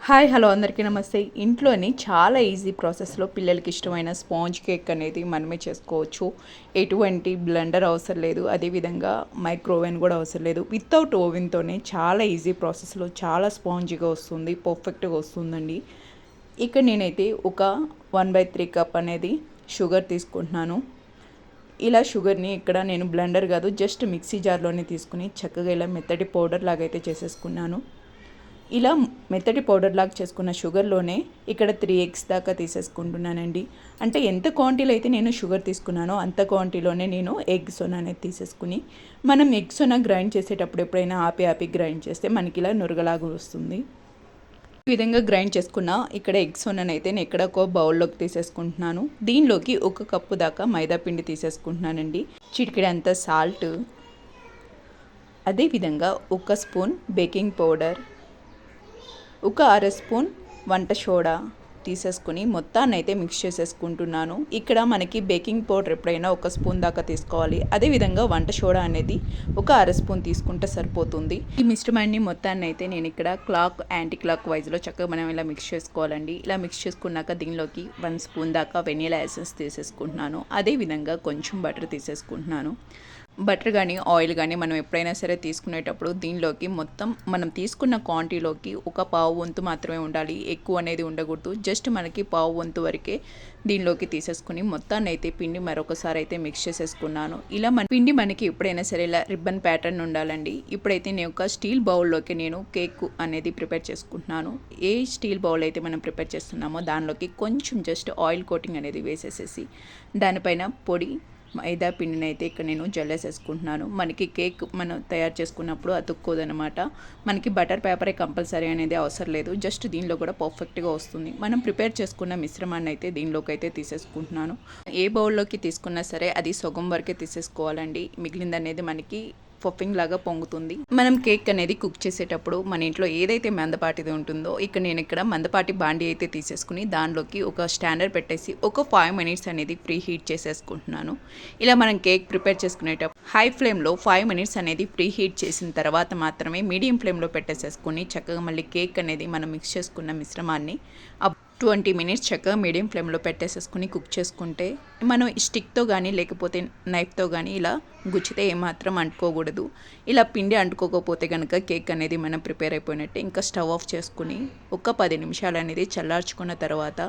Hi hello అందరికీ నమస్తే. ఇంట్లోని చాలా ఈజీ ప్రాసెస్లో పిల్లలకి ఇష్టమైన స్పాంజ్ కేక్ అనేది మనమే చేసుకోవచ్చు. ఎటువంటి బ్లెండర్ అవసరం లేదు, అదేవిధంగా మైక్రోవేవ్ కూడా అవసరం లేదు. వితౌట్ ఓవెన్తోనే చాలా ఈజీ ప్రాసెస్లో చాలా స్పాంజీగా వస్తుంది, పర్ఫెక్ట్గా వస్తుందండి. ఇక్కడ నేనైతే ఒక 1/3 కప్ అనేది షుగర్ తీసుకుంటున్నాను. ఇలా షుగర్ని ఇక్కడ నేను బ్లెండర్ కాదు, జస్ట్ మిక్సీ జార్లోనే తీసుకుని చక్కగా ఇలా మెత్తటి పౌడర్ లాగా అయితే చేసేసుకున్నాను. ఇలా మెత్తటి పౌడర్ లాగా చేసుకున్న షుగర్లోనే ఇక్కడ 3 ఎగ్స్ దాకా తీసేసుకుంటున్నానండి. అంటే ఎంత క్వాంటిటీలో అయితే నేను షుగర్ తీసుకున్నానో అంత క్వాంటిటీలోనే నేను ఎగ్ సోనా అనేది తీసేసుకుని, మనం ఎగ్ సోనా గ్రైండ్ చేసేటప్పుడు ఎప్పుడైనా ఆపి గ్రైండ్ చేస్తే మనకి ఇలా నురగలాగా వస్తుంది. ఈ విధంగా గ్రైండ్ చేసుకున్న ఇక్కడ ఎగ్ సోనాని అయితే నేను ఇక్కడ ఒక బౌల్లోకి తీసేసుకుంటున్నాను. దీనిలోకి 1 కప్పు దాకా మైదా పిండి తీసేసుకుంటున్నానండి. చిటికెడంత సాల్ట్, అదేవిధంగా 1 స్పూన్ బేకింగ్ పౌడర్, ఒక అర స్పూన్ వంట సోడా తీసేసుకుని మొత్తాన్ని అయితే మిక్స్ చేసేసుకుంటున్నాను. ఇక్కడ మనకి బేకింగ్ పౌడర్ ఎప్పుడైనా 1 స్పూన్ దాకా తీసుకోవాలి. అదేవిధంగా వంట సోడా అనేది ఒక అర స్పూన్ తీసుకుంటే సరిపోతుంది. ఈ మిశ్రమాన్ని మొత్తాన్ని అయితే నేను ఇక్కడ యాంటీ క్లాక్ వైజ్లో చక్కగా మనం ఇలా మిక్స్ చేసుకోవాలండి. ఇలా మిక్స్ చేసుకున్నాక దీనిలోకి 1 స్పూన్ దాకా వెనిలా ఎసెన్స్ తీసేసుకుంటున్నాను. అదేవిధంగా కొంచెం బటర్ తీసేసుకుంటున్నాను. బటర్ కానీ ఆయిల్ కానీ మనం ఎప్పుడైనా సరే తీసుకునేటప్పుడు దీనిలోకి మొత్తం మనం తీసుకున్న క్వాంటిటీలోకి ఒక పావు వంతు మాత్రమే ఉండాలి, ఎక్కువ అనేది ఉండకూడదు. జస్ట్ మనకి పావు వంతు వరకే దీనిలోకి తీసేసుకుని మొత్తాన్ని అయితే పిండి మరొకసారి అయితే మిక్స్ చేసేసుకున్నాను. ఇలా మన పిండి మనకి ఎప్పుడైనా సరే ఇలా రిబ్బన్ ప్యాటర్న్ ఉండాలండి. ఇప్పుడైతే నేను ఒక స్టీల్ బౌల్లోకి నేను కేక్ అనేది ప్రిపేర్ చేసుకుంటున్నాను. ఏ స్టీల్ బౌల్ అయితే మనం ప్రిపేర్ చేస్తున్నామో దానిలోకి కొంచెం జస్ట్ ఆయిల్ కోటింగ్ అనేది వేసేసేసి దానిపైన పొడి మైదా పిండిని అయితే ఇక్కడ నేను జల్లేసేసుకుంటున్నాను. మనకి కేక్ మనం తయారు చేసుకున్నప్పుడు అతుక్కోదనమాట. మనకి బటర్ పేపరే కంపల్సరీ అనేది అవసరం లేదు. జస్ట్ దీనిలో కూడా పర్ఫెక్ట్గా వస్తుంది. మనం ప్రిపేర్ చేసుకున్న మిశ్రమాన్ని అయితే దీనిలోకి అయితే తీసేసుకుంటున్నాను. ఏ బౌల్లోకి తీసుకున్నా సరే అది సగం వరకే తీసేసుకోవాలండి. మిగిలింది అనేది మనకి పఫింగ్ లాగా పొంగుతుంది. మనం కేక్ అనేది కుక్ చేసేటప్పుడు మన ఇంట్లో ఏదైతే మందపాటిది ఉంటుందో నేను ఇక్కడ మందపాటి బాండి అయితే తీసేసుకుని దానిలోకి ఒక స్టాండర్డ్ పెట్టేసి ఒక 5 మినిట్స్ అనేది ప్రీ హీట్ చేసేసుకుంటున్నాను. ఇలా మనం కేక్ ప్రిపేర్ చేసుకునేటప్పుడు హై ఫ్లేమ్లో 5 మినిట్స్ అనేది ప్రీ హీట్ చేసిన తర్వాత మాత్రమే మీడియం ఫ్లేమ్లో పెట్టేసేసుకుని చక్కగా మళ్ళీ కేక్ అనేది మనం మిక్స్ చేసుకున్న మిశ్రమాన్ని 20 మినిట్స్ చక్కగా మీడియం ఫ్లేమ్లో పెట్టేసేసుకుని కుక్ చేసుకుంటే మనం స్టిక్తో కానీ లేకపోతే నైఫ్తో కానీ ఇలా గుచ్చితే ఏమాత్రం అంటుకోకూడదు. ఇలా పిండి అంటుకోకపోతే కనుక కేక్ అనేది మనం ప్రిపేర్ అయిపోయినట్టే. ఇంకా స్టవ్ ఆఫ్ చేసుకుని ఒక 10 నిమిషాలు అనేది చల్లార్చుకున్న తర్వాత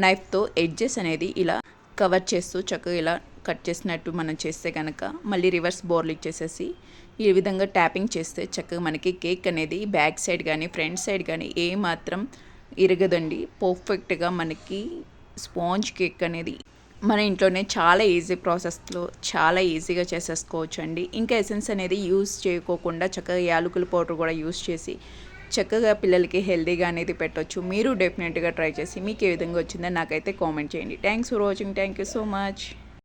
నైఫ్తో ఎడ్జెస్ అనేది ఇలా కవర్ చేస్తూ చక్కగా ఇలా కట్ చేసినట్టు మనం చేస్తే కనుక మళ్ళీ రివర్స్ బోర్లు ఇచ్చేసేసి ఈ విధంగా ట్యాపింగ్ చేస్తే చక్కగా మనకి కేక్ అనేది బ్యాక్ సైడ్ కానీ ఫ్రంట్ సైడ్ కానీ ఏమాత్రం ఇరగదండి. పర్ఫెక్ట్గా మనకి స్పాంజ్ కేక్ అనేది మన ఇంట్లోనే చాలా ఈజీ ప్రాసెస్లో చాలా ఈజీగా చేసేసుకోవచ్చు అండి. ఇంకా ఎసెన్స్ అనేది యూస్ చేయకోకుండా చక్కగా యాలకుల పౌడర్ కూడా యూస్ చేసి చక్కగా పిల్లలకి హెల్తీగా అనేది పెట్టవచ్చు. మీరు డెఫినెట్గా ట్రై చేసి మీకు ఏ విధంగా వచ్చిందో నాకైతే కామెంట్ చేయండి. Thanks for watching. Thank you so much.